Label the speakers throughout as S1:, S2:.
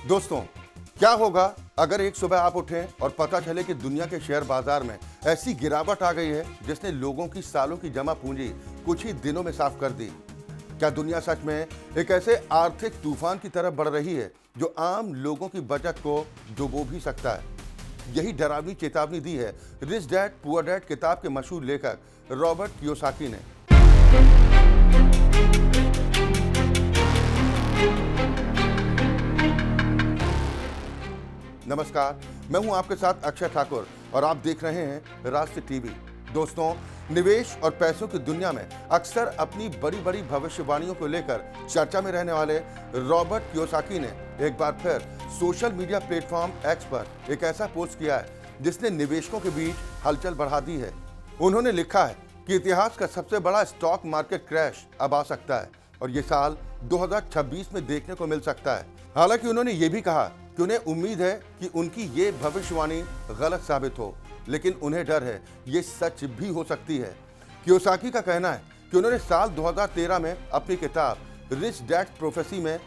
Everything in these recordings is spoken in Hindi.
S1: दोस्तों, क्या होगा अगर एक सुबह आप उठें और पता चले कि दुनिया के शेयर बाजार में ऐसी गिरावट आ गई है जिसने लोगों की सालों की जमा पूंजी कुछ ही दिनों में साफ कर दी। क्या दुनिया सच में एक ऐसे आर्थिक तूफान की तरफ बढ़ रही है जो आम लोगों की बचत को डुबो भी सकता है? यही डरावनी चेतावनी दी है रिच डैड पुअर डैड किताब के मशहूर लेखक रॉबर्ट कियोसाकी ने। नमस्कार, मैं हूं आपके साथ अक्षय ठाकुर और आप देख रहे हैं राष्ट्र टीवी। दोस्तों, निवेश और पैसों की दुनिया में अक्सर अपनी बड़ी बड़ी भविष्यवाणियों को लेकर चर्चा में रहने वाले रॉबर्ट कियोसाकी ने एक बार फिर सोशल मीडिया प्लेटफॉर्म एक्स पर एक ऐसा पोस्ट किया है जिसने निवेशकों के बीच हलचल बढ़ा दी है। उन्होंने लिखा है कि इतिहास का सबसे बड़ा स्टॉक मार्केट क्रैश अब आ सकता है और ये साल 2026 में देखने को मिल सकता है। हालांकि उन्होंने ये भी कहा कि उन्हें उम्मीद है कि उनकी ये भविष्यवाणी गलत साबित हो, लेकिन उन्हें डर है ये सच भी हो सकती है। कियोसाकी का कहना है कि उन्होंने साल 2013 में अपनी किताब रिच डैड प्रोफेसी में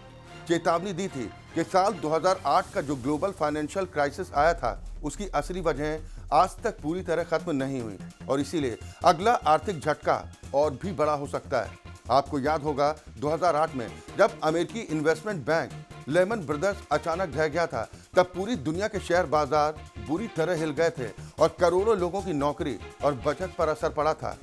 S1: चेतावनी दी थी कि साल 2008 का जो ग्लोबल फाइनेंशियल क्राइसिस आया था उसकी असली वजह आज तक पूरी तरह खत्म नहीं हुई और इसीलिए अगला आर्थिक झटका और भी बड़ा हो सकता है। आपको याद होगा 2008 में जब अमेरिकी इन्वेस्टमेंट बैंक लेमन ब्रदर्स अचानक ढह गया था, तब पूरी दुनिया के शेयर बाजार बुरी तरह हिल गए थे और करोड़ों लोगों की नौकरी और बचत पर असर पड़ा था।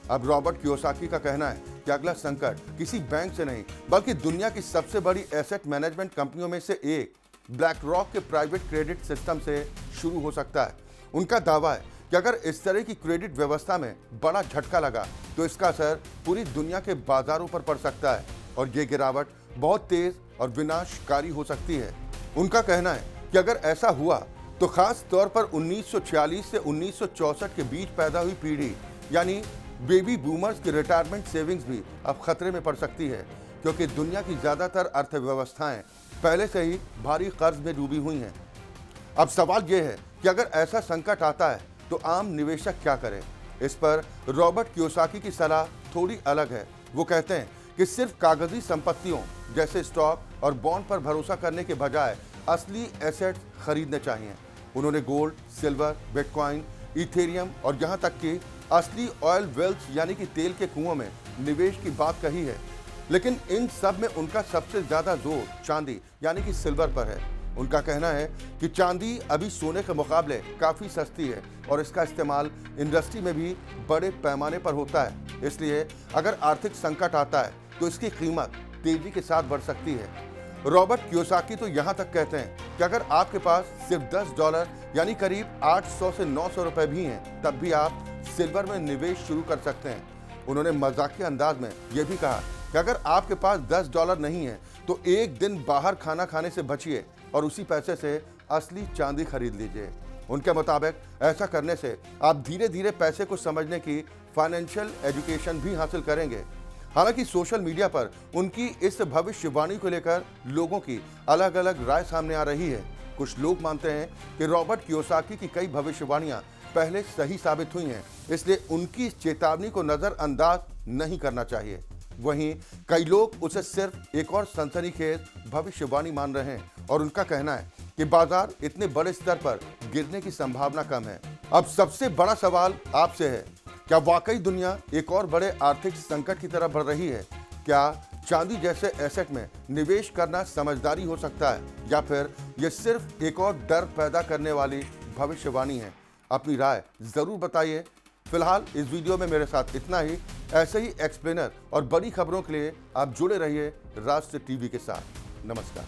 S1: अब रॉबर्ट कियोसाकी का कहना है कि अगला संकट किसी बैंक से नहीं बल्कि दुनिया की सबसे बड़ी एसेट मैनेजमेंट कंपनियों में से एक ब्लैक रॉक के प्राइवेट क्रेडिट सिस्टम से शुरू हो सकता है। उनका दावा है कि अगर इस तरह की क्रेडिट व्यवस्था में बड़ा झटका लगा तो इसका असर पूरी दुनिया के बाजारों पर पड़ सकता है और ये गिरावट बहुत तेज और विनाशकारी हो सकती है। उनका कहना है कि अगर ऐसा हुआ तो खास तौर पर 1946 से 1964 के बीच पैदा हुई पीढ़ी यानी बेबी बूमर्स की रिटायरमेंट सेविंग्स भी अब खतरे में पड़ सकती है, क्योंकि दुनिया की ज्यादातर अर्थव्यवस्थाएं पहले से ही भारी कर्ज में डूबी हुई हैं। अब सवाल यह है कि अगर ऐसा संकट आता है तो आम निवेशक क्या करें? इस पर रॉबर्ट कियोसाकी की सलाह थोड़ी अलग है। वो कहते हैं कि सिर्फ कागजी संपत्तियों जैसे स्टॉक और बॉन्ड पर भरोसा करने के बजाय असली एसेट्स खरीदने चाहिए। उन्होंने गोल्ड, सिल्वर, बिटकॉइन, इथेरियम और यहाँ तक कि असली ऑयल वेल्स यानी कि तेल के कुओं में निवेश की बात कही है, लेकिन इन सब में उनका सबसे ज्यादा जोर चांदी यानी कि सिल्वर पर है। उनका कहना है कि चांदी अभी सोने के मुकाबले काफी सस्ती है और इसका इस्तेमाल इंडस्ट्री में भी बड़े पैमाने पर होता है। इसलिए अगर आर्थिक संकट आता है तो इसकी कीमत तेजी के साथ बढ़ सकती है। रॉबर्ट कियोसाकी तो यहाँ तक कहते हैं कि अगर आपके पास सिर्फ $10 यानी करीब 800 से 900 रुपए भी हैं, तब भी आप सिल्वर में निवेश शुरू कर सकते हैं। उन्होंने मजाकिया अंदाज में यह भी कहा कि अगर आपके पास $10 नहीं है तो एक दिन बाहर खाना खाने से बचिए और उसी पैसे से असली चांदी खरीद लीजिए। उनके मुताबिक ऐसा करने से आप धीरे धीरे पैसे को समझने की फाइनेंशियल एजुकेशन भी हासिल करेंगे। हालांकि सोशल मीडिया पर उनकी इस भविष्यवाणी को लेकर लोगों की अलग अलग राय सामने आ रही है। कुछ लोग मानते हैं कि रॉबर्ट कियोसाकी की कई भविष्यवाणियां पहले सही साबित हुई हैं, इसलिए उनकी इस चेतावनी को नजरअंदाज नहीं करना चाहिए। वहीं कई लोग उसे सिर्फ एक और सनसनीखेज भविष्यवाणी मान रहे हैं और उनका कहना है कि बाजार इतने बड़े स्तर पर गिरने की संभावना कम है। अब सबसे बड़ा सवाल आपसे है, क्या वाकई दुनिया एक और बड़े आर्थिक संकट की तरफ बढ़ रही है? क्या चांदी जैसे एसेट में निवेश करना समझदारी हो सकता है या फिर यह सिर्फ एक और डर पैदा करने वाली भविष्यवाणी है? अपनी राय जरूर बताइए। फिलहाल इस वीडियो में मेरे साथ इतना ही। ऐसे ही एक्सप्लेनर और बड़ी खबरों के लिए आप जुड़े रहिए राष्ट्र टीवी के साथ। नमस्कार।